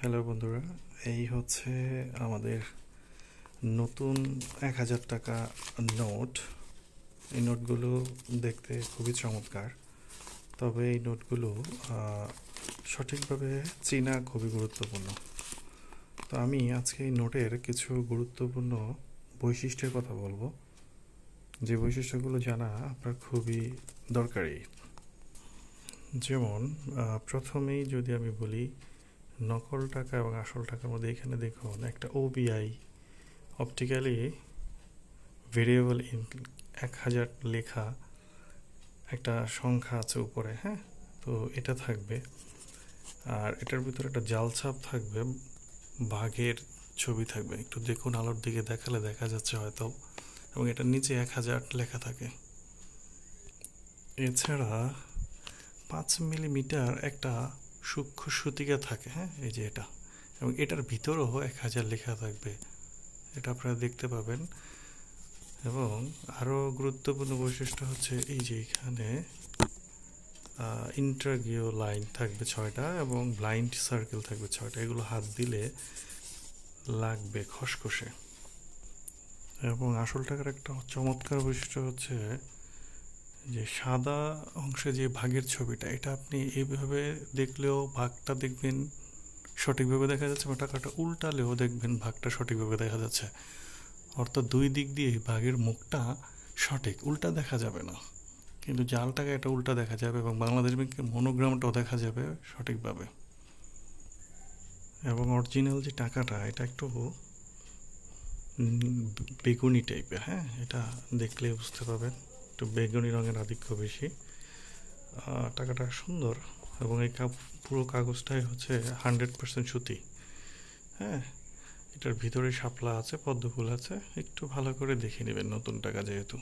Hello বন্ধুরা, এই হচ্ছে আমাদের নতুন ১,০০০ টাকা নোট। এই নোটগুলো দেখতে খুবই চমৎকার, তবে এই নোটগুলো সঠিকভাবে চেনা খুবই গুরুত্বপূর্ণ। তো আমি আজকে এই নোটের কিছু গুরুত্বপূর্ণ বৈশিষ্ট্যের কথা বলবো, যে বৈশিষ্ট্যগুলো জানা আপনার খুবই দরকারি। যেমন প্রথমেই যদি আমি বলি, নকল টাকা এবং আসল টাকার মধ্যে এখানে দেখুন একটা ওবিআই, অপটিক্যালি ভেরিয়েবল ইন ১,০০০ লেখা একটা সংখ্যা আছে উপরে। হ্যাঁ, তো এটা থাকবে। আর এটার ভিতরে একটা জাল ছাপ থাকবে, বাঘের ছবি থাকবে। একটু দেখুন, আলোর দিকে দেখালে দেখা যাচ্ছে হয়তো। এবং এটার নিচে ১,০০০ লেখা থাকে। এছাড়া ৫ মিলিমিটার একটা সূক্ষ্ম সূতিকা থাকে। হ্যাঁ, এই যে এটা, এবং এটার ভিতরেও ১,০০০ লেখা থাকবে, এটা আপনারা দেখতে পাবেন। এবং আরও গুরুত্বপূর্ণ বৈশিষ্ট্য হচ্ছে এই যে এখানে ইন্টারগিও লাইন থাকবে ৬টা এবং ব্লাইন্ড সার্কেল থাকবে ৬টা। এগুলো হাত দিলে লাগবে খসখসে। এবং আসল টাকার একটা চমৎকার বৈশিষ্ট্য হচ্ছে যে সাদা অংশে যে ভাগের ছবিটা, এটা আপনি এইভাবে দেখলেও ভাগটা দেখবেন সঠিকভাবে দেখা যাচ্ছে, এবং টাকাটা উল্টালেও দেখবেন ভাগটা সঠিকভাবে দেখা যাচ্ছে। অর্থাৎ দুই দিক দিয়ে ভাগের মুখটা সঠিক, উল্টা দেখা যাবে না। কিন্তু জাল টাকা এটা উল্টা দেখা যাবে, এবং বাংলাদেশ ব্যাংকের মনোগ্রামটাও দেখা যাবে সঠিকভাবে। এবং অরিজিনাল যে টাকাটা, এটা একটু বেগুনি টাইপের। হ্যাঁ, এটা দেখলে বুঝতে পারবেন, একটু বেগুনি রঙের আধিক্য বেশি। টাকাটা সুন্দর, এবং এই পুরো কাগজটাই হচ্ছে 100% সুতি। হ্যাঁ, এটার ভিতরে শাপলা আছে, পদ্ম ফুল আছে, একটু ভালো করে দেখে নেবেন নতুন টাকা যেহেতু।